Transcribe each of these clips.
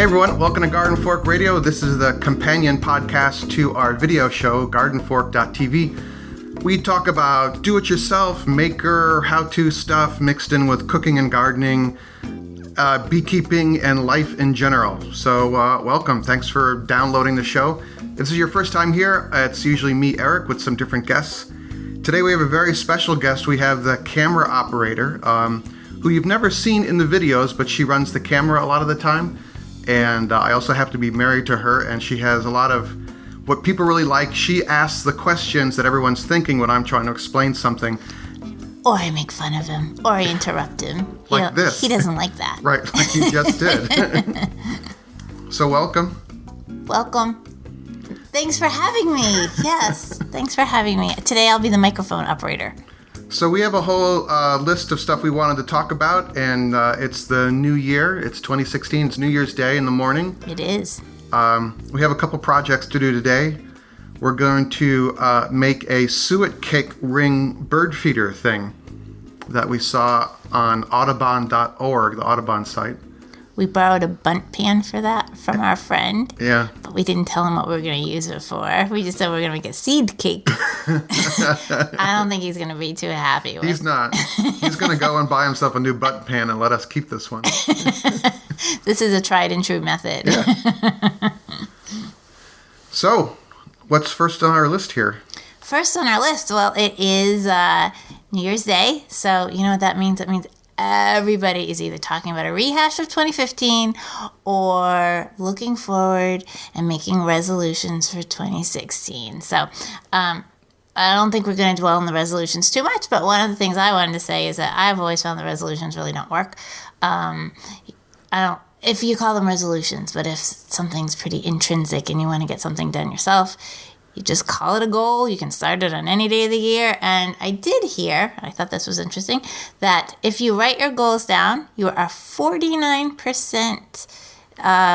everyone, welcome to Garden Fork Radio. This is the companion podcast to our video show, gardenfork.tv. We talk about do-it-yourself, maker, how-to stuff mixed in with cooking and gardening, beekeeping, and life in general. So welcome. Thanks for downloading the show. If this is your first time here, it's usually me, Eric, with some different guests. Today we have a very special guest. We have the camera operator, who you've never seen in the videos, but she runs the camera a lot of the time. And I also have to be married to her, and she has a lot of what people really like. She asks the questions that everyone's thinking when I'm trying to explain something. Or I make fun of him, or I interrupt him. Like this. He doesn't like that. Right, like you just did. So welcome. Welcome. Thanks for having me. Yes, thanks for having me. Today I'll be the microphone operator. So we have a whole list of stuff we wanted to talk about, and it's the new year. It's 2016. It's New Year's Day in the morning. It is. We have a couple projects to do today. We're going to make a suet cake ring bird feeder thing that we saw on audubon.org, the Audubon site. We borrowed a bunt pan for that from our friend. Yeah. But we didn't tell him what we were going to use it for. We just said we were going to make a seed cake. I don't think he's going to be too happy with it. He's not. He's going to go and buy himself a new bunt pan and let us keep this one. This is a tried and true method. Yeah. So, what's first on our list here? First on our list, well, it is New Year's Day. So, you know what that means? That means everybody is either talking about a rehash of 2015 or looking forward and making resolutions for 2016. So I don't think we're going to dwell on the resolutions too much, but one of the things I wanted to say is that I've always found the resolutions really don't work. If you call them resolutions, but if something's pretty intrinsic and you want to get something done yourself, you just call it a goal. You can start it on any day of the year. And I did hear, I thought this was interesting, that if you write your goals down, you are 49%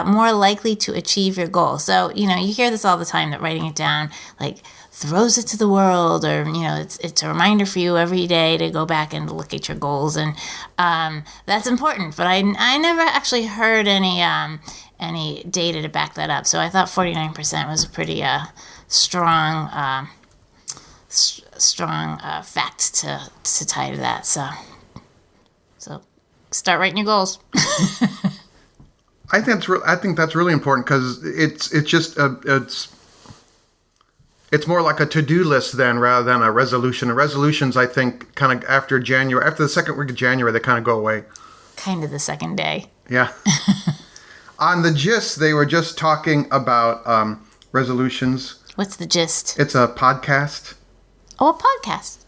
more likely to achieve your goal. So, you hear this all the time, that writing it down, like, throws it to the world, or, it's a reminder for you every day to go back and look at your goals. And that's important. But I never actually heard any data to back that up. So I thought 49% was a pretty strong fact to tie to that. So start writing your goals. I think that's really important, because it's more like a to-do list then, rather than a resolution. The resolutions, I think, kind of after the second week of January, they kind of go away. Kind of the second day. Yeah. On the gist, they were just talking about resolutions. What's the gist? It's a podcast. Oh, a podcast.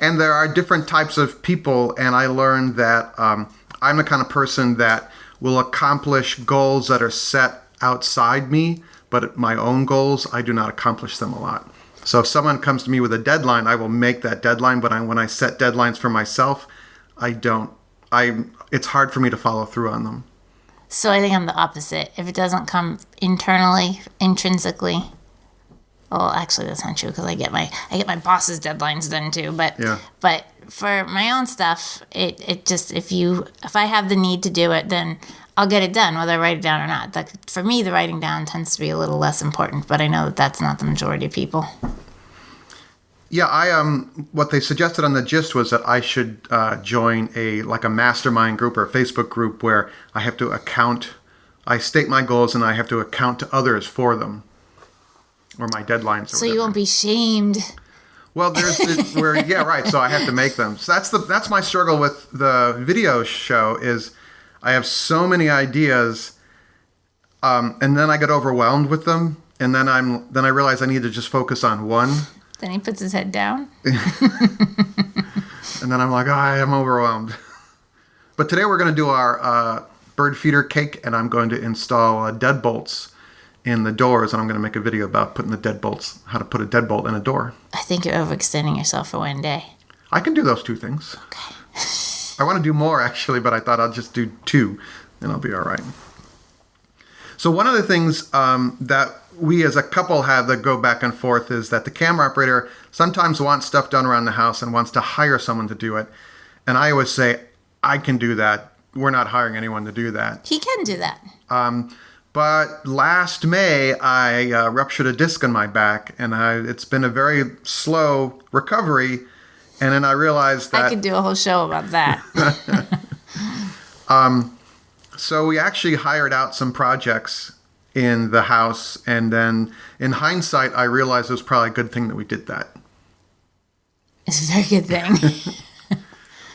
And there are different types of people, and I learned that I'm the kind of person that will accomplish goals that are set outside me, but my own goals, I do not accomplish them a lot. So if someone comes to me with a deadline, I will make that deadline, but when I set deadlines for myself, I don't. It's hard for me to follow through on them. So I think I'm the opposite. If it doesn't come internally, intrinsically, well, actually that's not true, because I get my boss's deadlines done too. But yeah. But for my own stuff, it just if I have the need to do it, then I'll get it done, whether I write it down or not. Like, for me, the writing down tends to be a little less important, but I know that that's not the majority of people. Yeah, what they suggested on the gist was that I should join a mastermind group or a Facebook group where I have to I state my goals and I have to account to others for them, or my deadlines. So you won't be shamed. Well, yeah, right. So I have to make them. So that's my struggle with the video show is I have so many ideas, and then I get overwhelmed with them, and then I realize I need to just focus on one. Then he puts his head down. And then I'm like, I am overwhelmed. But today we're going to do our bird feeder cake, and I'm going to install deadbolts in the doors, and I'm going to make a video about putting the deadbolts, how to put a deadbolt in a door. I think you're overextending yourself for one day. I can do those two things. Okay. I want to do more, actually, but I thought I'll just do two, and I'll be all right. So one of the things that we as a couple have that go back and forth is that the camera operator sometimes wants stuff done around the house and wants to hire someone to do it. And I always say, I can do that. we're not hiring anyone to do that. He can do that. But last May, I ruptured a disc in my back, and it's been a very slow recovery. And then I realized that... I could do a whole show about that. So we actually hired out some projects in the house, and then in hindsight, I realized it was probably a good thing that we did that. It's a very good thing.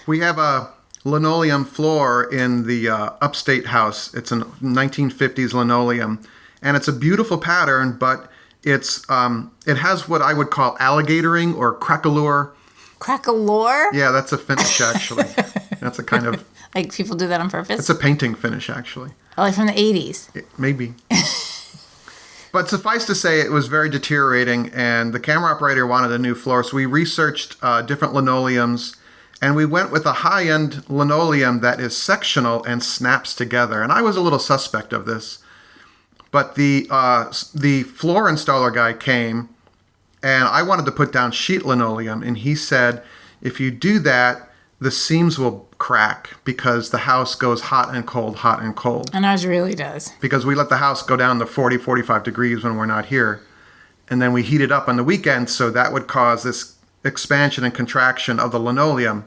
We have a linoleum floor in the upstate house. It's a 1950s linoleum, and it's a beautiful pattern, but it has what I would call alligatoring or craquelure. Craquelure? Yeah, that's a finish, actually. That's a kind of... Like people do that on purpose? It's a painting finish, actually. Oh, like from the 80s? Maybe. But suffice to say, it was very deteriorating, and the camera operator wanted a new floor, so we researched different linoleums, and we went with a high-end linoleum that is sectional and snaps together. And I was a little suspect of this, but the floor installer guy came, and I wanted to put down sheet linoleum, and he said, if you do that, the seams will crack because the house goes hot and cold, hot and cold. And ours really does. Because we let the house go down to 40, 45 degrees when we're not here. And then we heat it up on the weekend, so that would cause this expansion and contraction of the linoleum.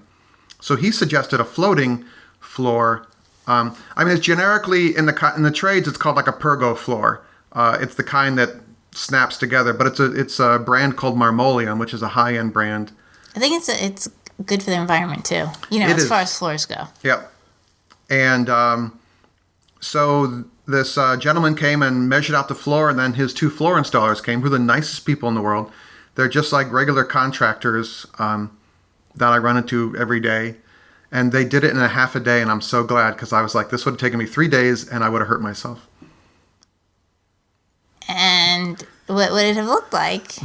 So he suggested a floating floor. It's generically, in the trades, it's called like a pergo floor. It's the kind that snaps together, but it's a brand called Marmoleum, which is a high-end brand. I think it's good for the environment too. As far as floors go. Yep. And so this gentleman came and measured out the floor, and then his two floor installers came, who are the nicest people in the world. They're just like regular contractors that I run into every day. And they did it in a half a day, and I'm so glad, because I was like, this would have taken me 3 days, and I would have hurt myself. And what would it have looked like?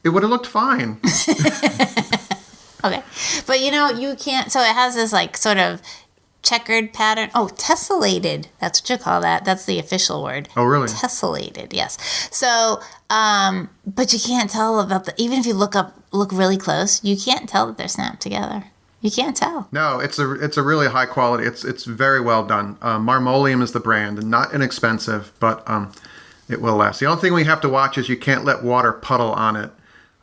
It would have looked fine. Okay. But you can't, so it has this like sort of checkered pattern. Oh, tessellated. That's what you call that. That's the official word. Oh, really? Tessellated, yes. So, but you can't tell even if you look really close, you can't tell that they're snapped together. You can't tell. No, it's a really high quality. It's very well done. Marmoleum is the brand, and not inexpensive, but it will last. The only thing we have to watch is you can't let water puddle on it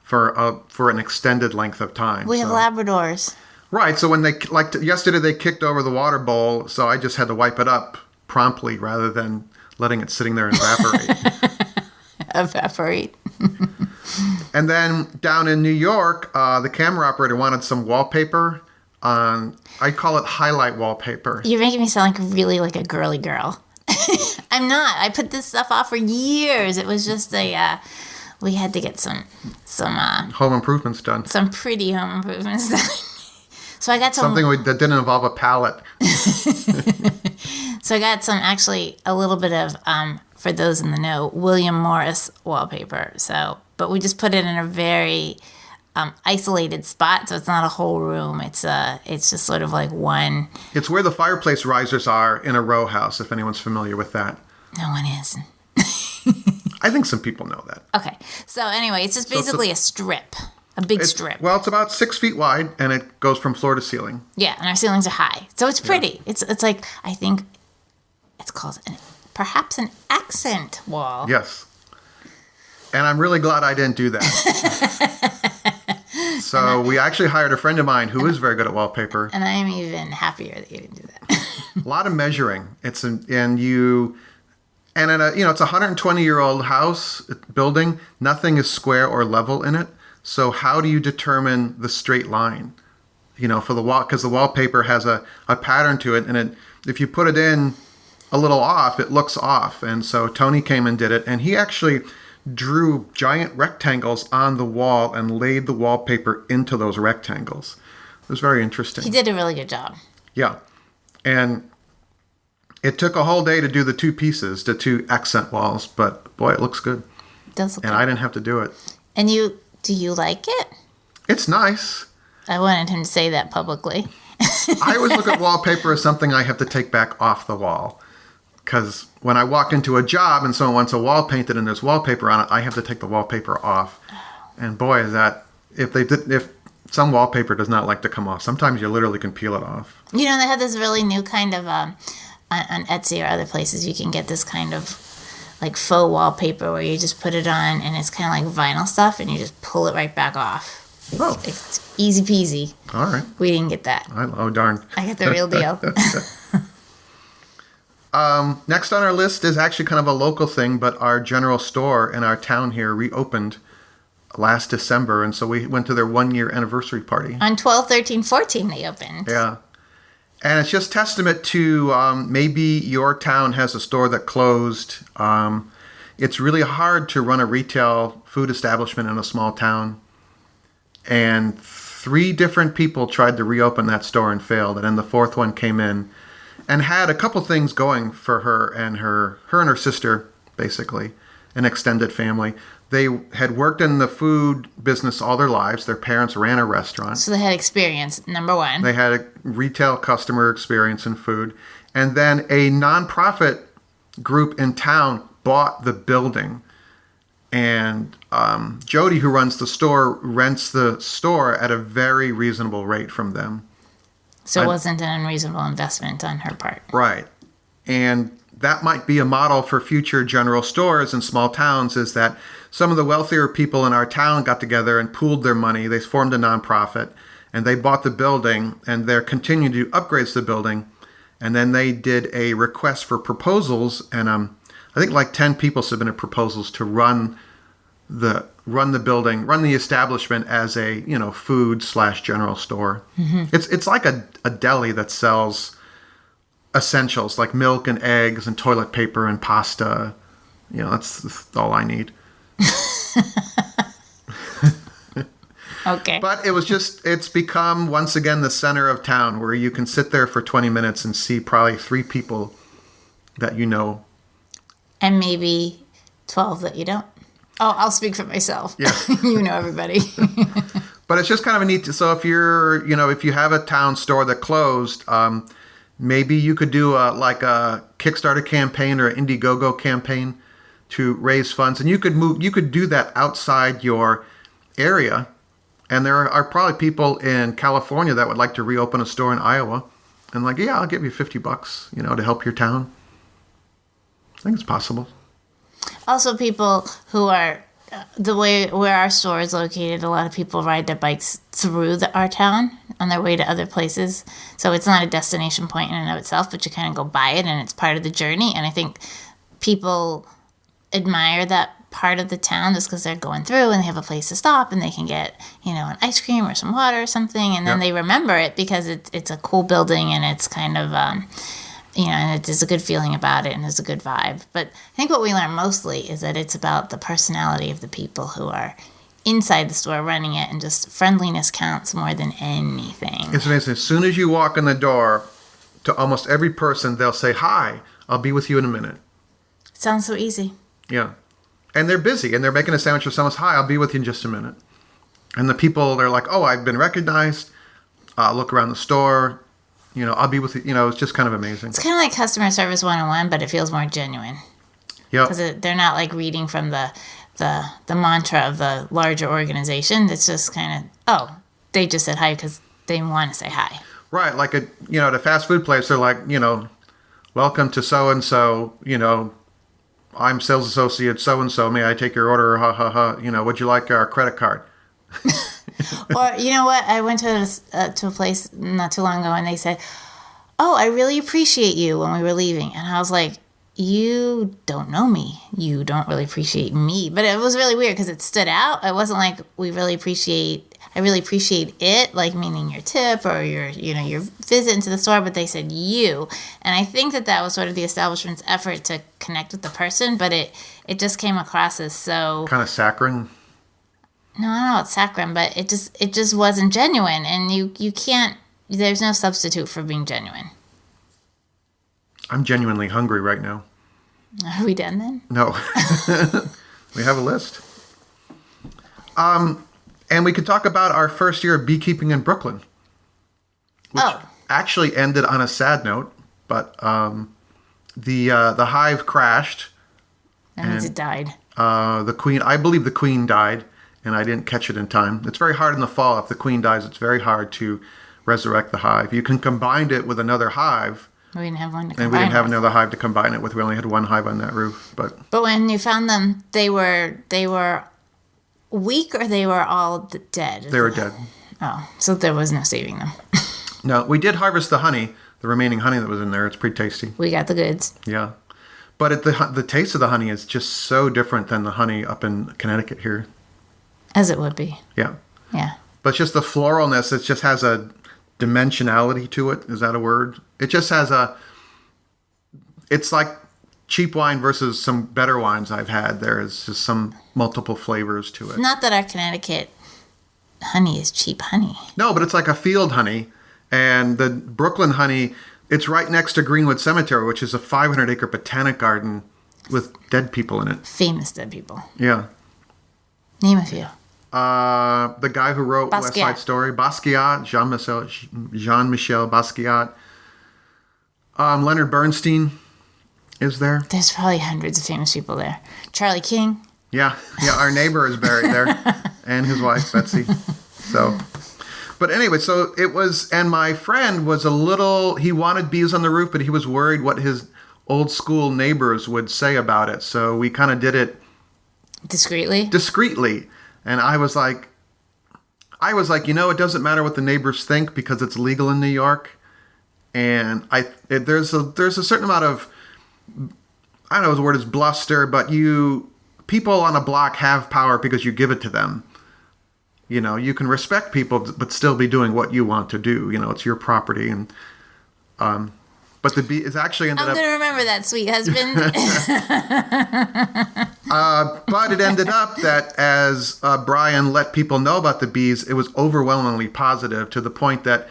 for an extended length of time. We have Labradors. Right. So when yesterday they kicked over the water bowl, so I just had to wipe it up promptly rather than letting it sitting there and evaporate. And then down in New York, the camera operator wanted some wallpaper. I call it highlight wallpaper. You're making me sound really like a girly girl. I'm not. I put this stuff off for years. It was just we had to get some home improvements done. Some pretty home improvements done. So I got something that didn't involve a pallet. So I got actually a little bit of, for those in the know, William Morris wallpaper. But we just put it in a very isolated spot, so it's not a whole room. It's just sort of like one. It's where the fireplace risers are in a row house, if anyone's familiar with that. No one is. I think some people know that. Okay. So anyway, it's just basically a strip. A big strip. Well, it's about 6 feet wide, and it goes from floor to ceiling. Yeah, and our ceilings are high. So it's pretty. Yeah. It's like, I think it's called perhaps an accent wall. Yes. And I'm really glad I didn't do that. So we actually hired a friend of mine who is very good at wallpaper. And I am even happier that you didn't do that. A lot of measuring. It's a 120-year-old house building. Nothing is square or level in it. So how do you determine the straight line? For the wall, because the wallpaper has a pattern to it, and if you put it in a little off, it looks off. And so Tony came and did it, and he actually drew giant rectangles on the wall and laid the wallpaper into those rectangles. It was very interesting. He did a really good job. Yeah. And it took a whole day to do the two pieces, the two accent walls, but boy, it looks good. It does look good. And I didn't have to do it. And do you like it? It's nice. I wanted him to say that publicly. I always look at wallpaper as something I have to take back off the wall. Because when I walk into a job and someone wants a wall painted and there's wallpaper on it, I have to take the wallpaper off. And boy, is that, if some wallpaper does not like to come off. Sometimes you literally can peel it off. You know, they have this really new kind of, on Etsy or other places, you can get this kind of like faux wallpaper where you just put it on and it's kind of like vinyl stuff and you just pull it right back off. Oh. It's easy peasy. All right. We didn't get that. Oh, darn. I got the real deal. Next on our list is actually kind of a local thing, but our general store in our town here reopened last December, and so we went to their 1-year anniversary party. On 12, 13, 14 they opened. Yeah. And it's just testament to maybe your town has a store that closed. It's really hard to run a retail food establishment in a small town. And 3 different people tried to reopen that store and failed, and then the 4th one came in and had a couple things going for her and her and her sister, basically, an extended family. They had worked in the food business all their lives. Their parents ran a restaurant. So they had experience, number one. They had a retail customer experience in food. And then a nonprofit group in town bought the building. And Jody, who runs the store, rents the store at a very reasonable rate from them. So it wasn't an unreasonable investment on her part. Right. And that might be a model for future general stores in small towns, is that some of the wealthier people in our town got together and pooled their money. They formed a nonprofit, and they bought the building, and they're continuing to do upgrades to the building. And then they did a request for proposals, and I think like 10 people submitted proposals to run the building, run the establishment as a food/general store. Mm-hmm. It's like a deli that sells essentials like milk and eggs and toilet paper and pasta. That's all I need. Okay. But it's become once again the center of town where you can sit there for 20 minutes and see probably 3 people that you know. And maybe 12 that you don't. Oh, I'll speak for myself. Yeah. You know everybody. But it's just kind of a neat. So if if you have a town store that closed, maybe you could do a Kickstarter campaign or an Indiegogo campaign to raise funds, and you could do that outside your area. And there are probably people in California that would like to reopen a store in Iowa, and I'll give you $50, to help your town. I think it's possible. Also, people who are the way where our store is located, a lot of people ride their bikes through our town on their way to other places. So it's not a destination point in and of itself, but you kind of go by it, and it's part of the journey. And I think people admire that part of the town just because they're going through and they have a place to stop and they can get an ice cream or some water or something, and then they remember it because it's a cool building and it's kind of and there's a good feeling about it and there's a good vibe. But I think what we learned mostly is that it's about the personality of the people who are inside the store running it, and just friendliness counts more than anything. It's amazing. As soon as you walk in the door, to almost every person, they'll say, "Hi, I'll be with you in a minute." It sounds so easy. Yeah. And they're busy, and they're making a sandwich for someone. "Hi, I'll be with you in just a minute." And the people, they're like, "Oh, I've been recognized. Look around the store. I'll be with you." It's just kind of amazing. It's kind of like customer service 101, but it feels more genuine. Yeah. Because they're not like reading from the mantra of the larger organization. It's just kind of, they just said hi because they want to say hi. Right. Like at a fast food place, they're like, "Welcome to so-and-so, I'm sales associate so-and-so. May I take your order? Ha, ha, ha. Would you like our credit card?" Or, you know what? I went to a place not too long ago, and they said, "Oh, I really appreciate you," when we were leaving. And I was like, "You don't know me. You don't really appreciate me." But it was really weird because it stood out. It wasn't like I really appreciate it, like meaning your tip or your visit into the store, but they said you. And I think that was sort of the establishment's effort to connect with the person, but it just came across as so... kind of saccharine? No, I don't know, it's saccharine, but it just wasn't genuine, and you can't... There's no substitute for being genuine. I'm genuinely hungry right now. Are we done then? No. We have a list. And we could talk about our first year of beekeeping in Brooklyn, which actually ended on a sad note, but the hive crashed. That means it died. I believe the queen died, and I didn't catch it in time. It's very hard in the fall. If the queen dies, it's very hard to resurrect the hive. You can combine it with another hive. We didn't have one to combine And we didn't have with. another hive to combine it with. We only had one hive on that roof. But when you found them, they were weak or they were all dead? they were dead. Oh, so there was no saving them. No, we did harvest the honey, the remaining honey that was in there. It's pretty tasty. We got the goods. Yeah. But the taste of the honey is just so different than the honey up in Connecticut here. As it would be. Yeah. Yeah. But just the floralness, it just has a dimensionality to it. Is that a word? It just has it's like cheap wine versus some better wines I've had. There's just some multiple flavors to it. Not that our Connecticut honey is cheap honey. No, but it's like a field honey. And the Brooklyn honey, it's right next to Greenwood Cemetery, which is a 500-acre botanic garden with dead people in it. Famous dead people. Yeah. Name a few. The guy who wrote West Basquiat. Side Story, Basquiat, Jean-Michel Basquiat. Leonard Bernstein is there. There's probably hundreds of famous people there. Charlie King. Yeah, our neighbor is buried there, and his wife, Betsy. So, but anyway, so it was, and my friend was he wanted bees on the roof, but he was worried what his old school neighbors would say about it. So we kind of did it discreetly. And I was like, it doesn't matter what the neighbors think because it's legal in New York. And there's a certain amount of, I don't know if the word is bluster, but people on a block have power because you give it to them. You know, you can respect people, but still be doing what you want to do. You know, it's your property. And, but the bee is actually I'm going to remember that, sweet husband. But it ended up that as Brian let people know about the bees, it was overwhelmingly positive to the point that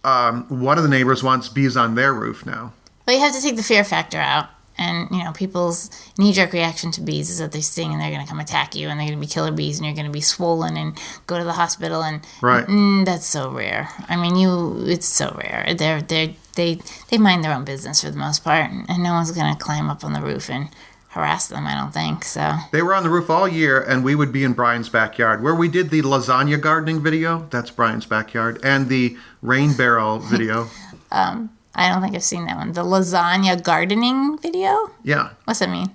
one of the neighbors wants bees on their roof now. Well, you have to take the fear factor out. And, people's knee-jerk reaction to bees is that they sting and they're going to come attack you and they're going to be killer bees and you're going to be swollen and go to the hospital. And right. That's so rare. I mean, it's so rare. They mind their own business for the most part. And no one's going to climb up on the roof and harass them, I don't think. So they were on the roof all year, and we would be in Brian's backyard where we did the lasagna gardening video. That's Brian's backyard, and the rain barrel video. I don't think I've seen that one. The lasagna gardening video? Yeah. What's that mean?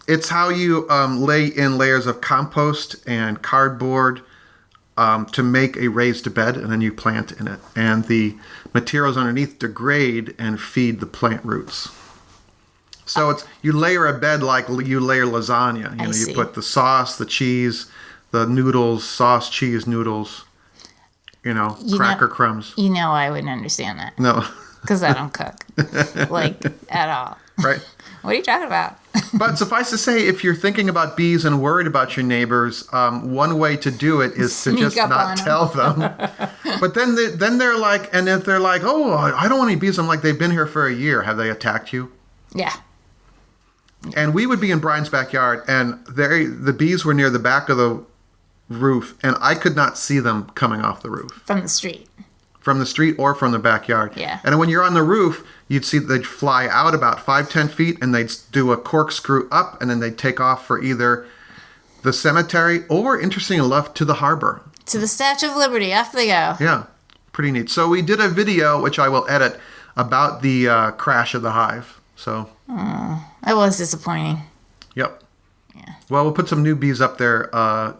It's how you lay in layers of compost and cardboard to make a raised bed, and then you plant in it. And the materials underneath degrade and feed the plant roots. So you layer a bed like you layer lasagna. You put the sauce, the cheese, the noodles, sauce, cheese, noodles, cracker crumbs. I wouldn't understand that. No. Because I don't cook, at all. Right. What are you talking about? But suffice to say, if you're thinking about bees and worried about your neighbors, one way to do it is to just not tell them. But then they're like, and if they're like, oh, I don't want any bees, I'm like, they've been here for a year. Have they attacked you? Yeah. And we would be in Brian's backyard, and the bees were near the back of the roof, and I could not see them coming off the roof. From the street. From the street or from the backyard. Yeah. And when you're on the roof, you'd see they'd fly out about 5-10 feet, and they'd do a corkscrew up, and then they'd take off for either the cemetery or, interestingly enough, to the harbor. To the Statue of Liberty. Off they go. Yeah. Pretty neat. So we did a video, which I will edit, about the crash of the hive. So. That was disappointing. Yep. Yeah. Well, we'll put some new bees up there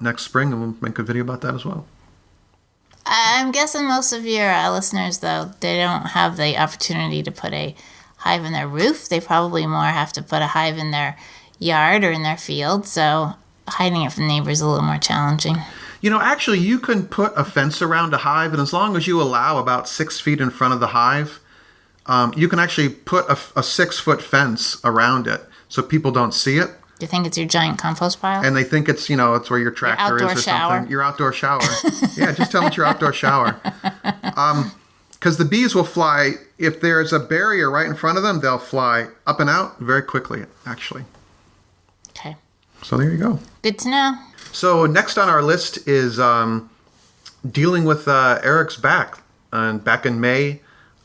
next spring, and we'll make a video about that as well. I'm guessing most of your listeners, though, they don't have the opportunity to put a hive in their roof. They probably more have to put a hive in their yard or in their field. So hiding it from neighbors is a little more challenging. Actually, you can put a fence around a hive, and as long as you allow about 6 feet in front of the hive, you can actually put a 6-foot fence around it so people don't see it. You think it's your giant compost pile? And they think it's, it's where your tractor is or something. Your outdoor shower. Yeah, just tell them it's your outdoor shower. Because the bees will fly, if there's a barrier right in front of them, they'll fly up and out very quickly, actually. Okay. So there you go. Good to know. So next on our list is dealing with Eric's back. And back in May,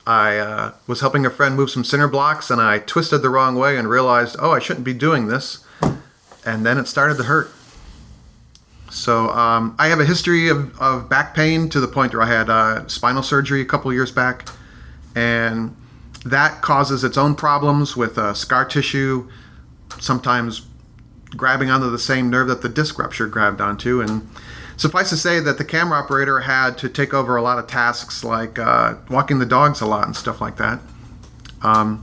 I was helping a friend move some cinder blocks, and I twisted the wrong way and realized, I shouldn't be doing this. And then it started to hurt. So I have a history of back pain to the point where I had spinal surgery a couple years back. And that causes its own problems with scar tissue, sometimes grabbing onto the same nerve that the disc rupture grabbed onto. And suffice to say that the camera operator had to take over a lot of tasks like walking the dogs a lot and stuff like that. And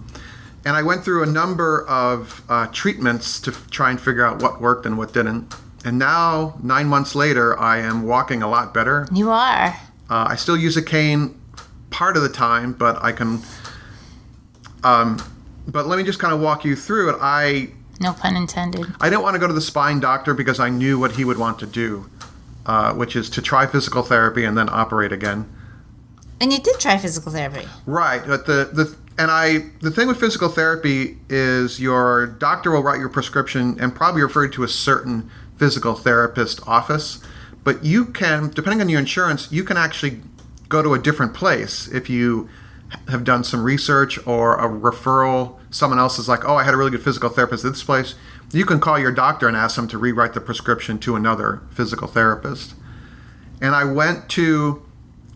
I went through a number of treatments to try and figure out what worked and what didn't. And now, 9 months later, I am walking a lot better. You are. I still use a cane part of the time, but I can... but let me just kind of walk you through it. No pun intended. I didn't want to go to the spine doctor because I knew what he would want to do, which is to try physical therapy and then operate again. And you did try physical therapy. Right, but the thing with physical therapy is your doctor will write your prescription and probably refer you to a certain physical therapist office, but you can, depending on your insurance, you can actually go to a different place if you have done some research or a referral. Someone else is like, oh, I had a really good physical therapist at this place. You can call your doctor and ask them to rewrite the prescription to another physical therapist. And I went to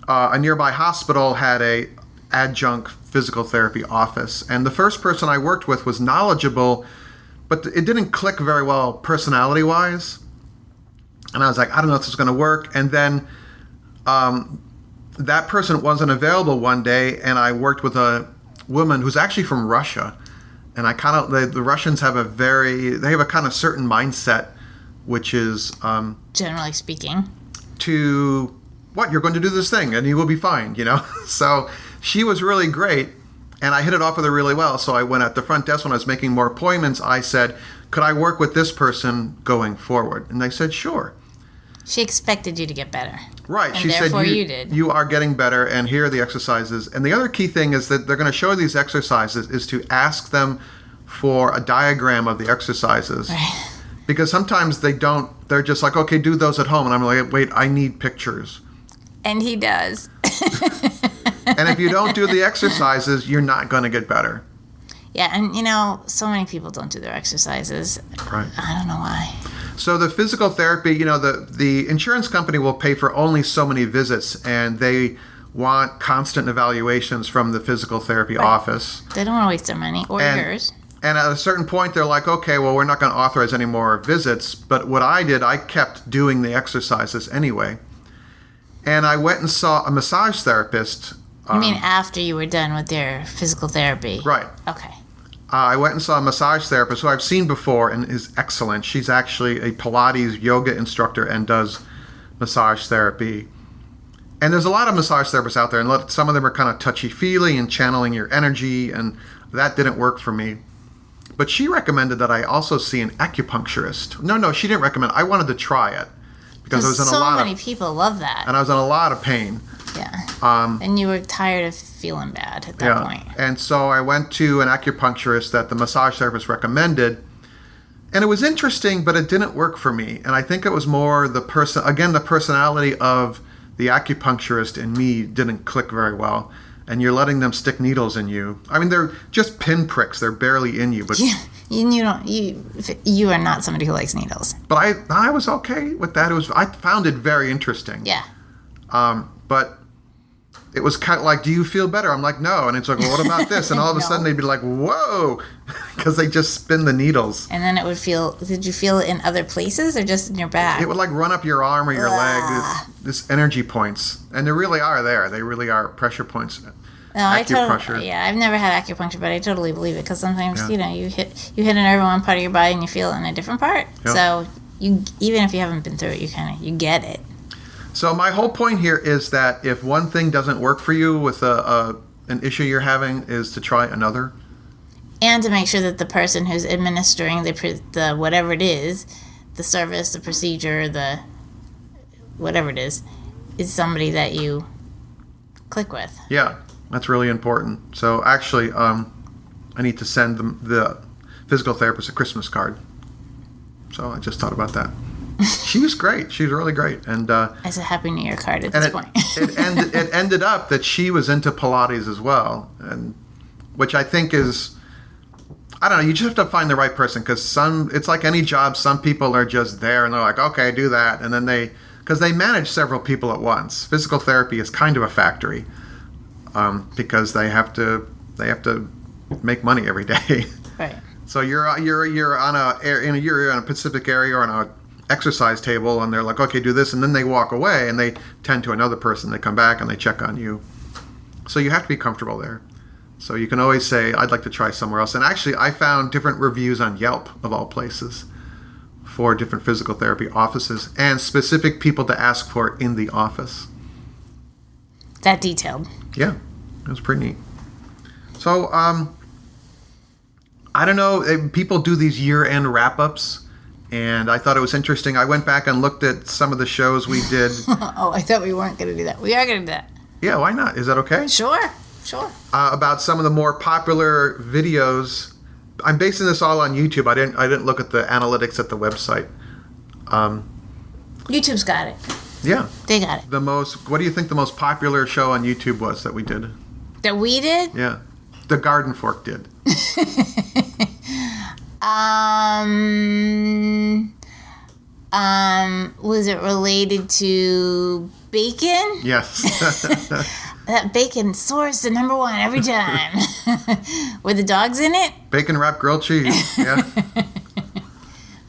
a nearby hospital, had a adjunct physical therapy office. And the first person I worked with was knowledgeable, but it didn't click very well personality-wise. And I was like, I don't know if this is going to work. And then that person wasn't available one day, and I worked with a woman who's actually from Russia. And I kind of, the Russians have they have a kind of certain mindset, which is... generally speaking. You're going to do this thing, and you will be fine, So she was really great, and I hit it off with her really well. So I went at the front desk when I was making more appointments. I said, could I work with this person going forward? And they said, sure. She expected you to get better. Right. And She said, you did. You are getting better, and here are the exercises. And the other key thing is that they're going to show these exercises is to ask them for a diagram of the exercises. Right. Because sometimes they don't. They're just like, okay, do those at home. And I'm like, wait, I need pictures. And he does. And if you don't do the exercises, you're not going to get better. Yeah, and so many people don't do their exercises. Right. I don't know why. So the physical therapy, the insurance company will pay for only so many visits, and they want constant evaluations from the physical therapy office. They don't want to waste their money or yours. And at a certain point, they're like, okay, well, we're not going to authorize any more visits. But what I did, I kept doing the exercises anyway. And I went and saw a massage therapist. You mean after you were done with their physical therapy? Right. Okay. I went and saw a massage therapist who I've seen before and is excellent. She's actually a Pilates yoga instructor and does massage therapy. And there's a lot of massage therapists out there, and some of them are kind of touchy-feely and channeling your energy, and that didn't work for me. But she recommended that I also see an acupuncturist. No, she didn't recommend. I wanted to try it because I was in so many people love that. And I was in a lot of pain. Yeah. And you were tired of feeling bad at that point. And so I went to an acupuncturist that the massage therapist recommended. And it was interesting, but it didn't work for me. And I think it was more the personality of the acupuncturist and me didn't click very well. And you're letting them stick needles in you. I mean, they're just pinpricks. They're barely in you. But you are not somebody who likes needles. But I was okay with that. I found it very interesting. Yeah. But it was kind of like, do you feel better? I'm like, no. And it's like, well, what about this? And all of a sudden they'd be like, whoa, because they just spin the needles. And then it would did you feel it in other places or just in your back? It would like run up your arm or your leg, this energy points. And they really are there. They really are pressure points. No, I've never had acupuncture, but I totally believe it because sometimes, you hit a nerve in one part of your body and you feel it in a different part. Yep. So even if you haven't been through it, you get it. So my whole point here is that if one thing doesn't work for you with an issue you're having, is to try another. And to make sure that the person who's administering the whatever it is, the service, the procedure, the whatever it is somebody that you click with. Yeah, that's really important. So actually, I need to send the physical therapist a Christmas card. So I just thought about that. She was great. She was really great. And it's a Happy New Year card at this point. It ended up that she was into Pilates as well, and which I think is I don't know. You just have to find the right person because it's like any job. Some people are just there and they're like, okay, do that. And then because they manage several people at once. Physical therapy is kind of a factory because they have to make money every day. Right. So you're on a Pacific area or on a exercise table and they're like, okay, do this. And then they walk away and they tend to another person. They come back and they check on you. So you have to be comfortable there. So you can always say, I'd like to try somewhere else. And actually, I found different reviews on Yelp, of all places, for different physical therapy offices and specific people to ask for in the office. That detailed. Yeah, it was pretty neat. So, I don't know, people do these year-end wrap-ups, and I thought it was interesting. I went back and looked at some of the shows we did. Oh, I thought we weren't going to do that. We are going to do that. Yeah, why not? Is that okay? Sure. About some of the more popular videos. I'm basing this all on YouTube. I didn't look at the analytics at the website. YouTube's got it. Yeah. They got it. What do you think the most popular show on YouTube was that we did? That we did? Yeah. The Garden Fork did. Was it related to bacon? Yes. That bacon source the number one every time. Were the dogs in it? Bacon wrapped grilled cheese. Yeah. All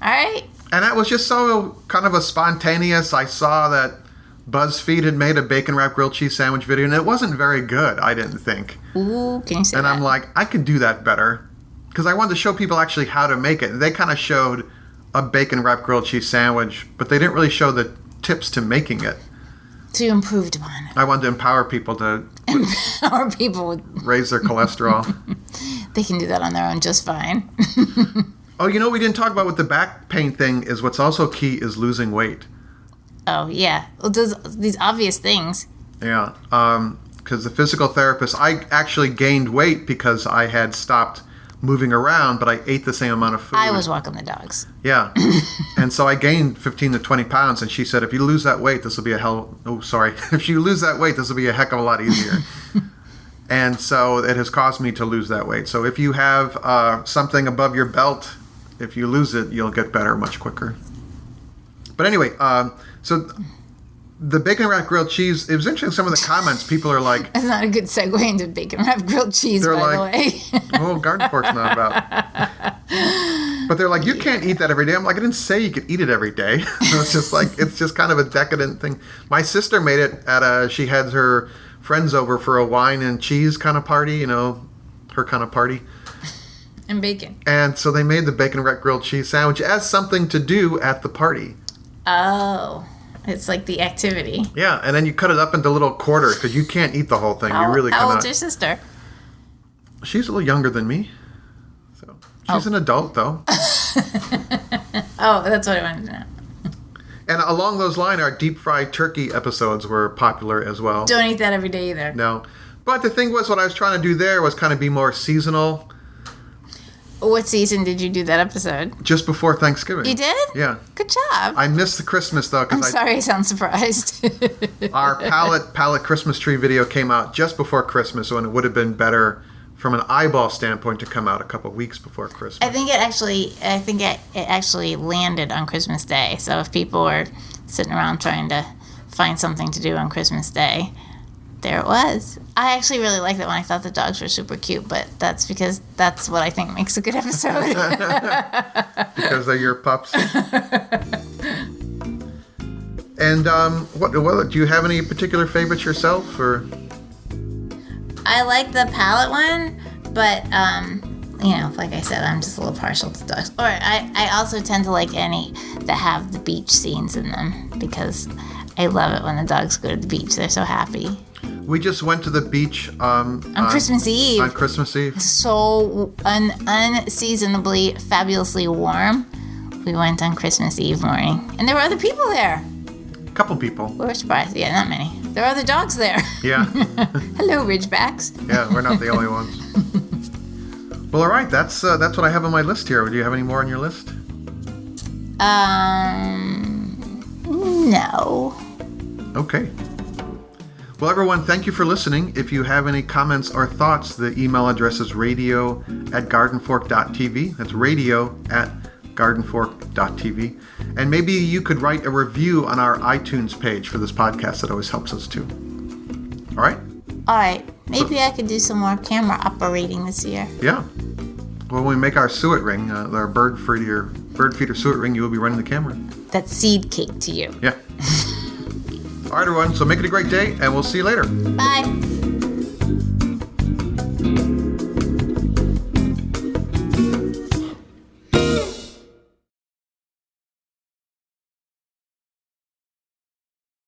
right. And that was just so kind of a spontaneous. I saw that BuzzFeed had made a bacon wrapped grilled cheese sandwich video, and it wasn't very good, I didn't think. Ooh, can you say and that? I'm like, I could do that better. Because I wanted to show people actually how to make it. They kind of showed a bacon wrapped grilled cheese sandwich, but they didn't really show the tips to making it. So you improved upon it. I wanted to empower people to Empower people with... raise their cholesterol. They can do that on their own just fine. Oh, we didn't talk about with the back pain thing is what's also key is losing weight. Oh, yeah. Well, these obvious things. Yeah. Because the physical therapist, I actually gained weight because I had stopped moving around, but I ate the same amount of food. I was walking the dogs. Yeah. And so I gained 15 to 20 pounds, and she said, if you lose that weight, this will be if you lose that weight, this will be a heck of a lot easier. And so it has caused me to lose that weight. So if you have something above your belt, if you lose it, you'll get better much quicker. But anyway, so the bacon wrapped grilled cheese, it was interesting. Some of the comments, people are like... That's not a good segue into bacon wrapped grilled cheese, by the way. Oh, Garden Fork's not about... But they're like, you can't eat that every day. I'm like, I didn't say you could eat it every day. It's just kind of a decadent thing. My sister made it she had her friends over for a wine and cheese kind of party, her kind of party. And bacon. And so they made the bacon wrapped grilled cheese sandwich as something to do at the party. Oh, it's like the activity. Yeah, and then you cut it up into little quarters because you can't eat the whole thing. You really cannot. How old's your sister? She's a little younger than me. So she's an adult, though. Oh, that's what I wanted to know. And along those lines, our deep fried turkey episodes were popular as well. Don't eat that every day either. No. But the thing was, what I was trying to do there was kind of be more seasonal. What season did you do that episode? Just before Thanksgiving. You did? Yeah. Good job. I missed the Christmas, though. I'm sorry I sound surprised. Our palette Christmas tree video came out just before Christmas, when it would have been better from an eyeball standpoint to come out a couple weeks before Christmas. I think it actually landed on Christmas Day. So if people were sitting around trying to find something to do on Christmas Day, there it was. I actually really liked it when I thought the dogs were super cute, but that's because that's what I think makes a good episode. Because they're your pups. And what do you have any particular favorites yourself, or? I like the palette one, but like I said, I'm just a little partial to dogs. Or I also tend to like any that have the beach scenes in them because I love it when the dogs go to the beach. They're so happy. We just went to the beach on Christmas Eve. On Christmas Eve. So unseasonably, fabulously warm. We went on Christmas Eve morning, and there were other people there. A couple people. We were surprised. Yeah, not many. There were other dogs there. Yeah. Hello, Ridgebacks. Yeah, we're not the only ones. Well, all right. That's what I have on my list here. Do you have any more on your list? No. Okay. Well, everyone, thank you for listening. If you have any comments or thoughts, the email address is radio@gardenfork.tv. That's radio@gardenfork.tv. And maybe you could write a review on our iTunes page for this podcast. That always helps us too. All right? All right. Maybe I could do some more camera operating this year. Yeah. Well, when we make our suet ring, our bird feeder suet ring, you will be running the camera. That's seed cake to you. Yeah. All right, everyone. So make it a great day, and we'll see you later. Bye.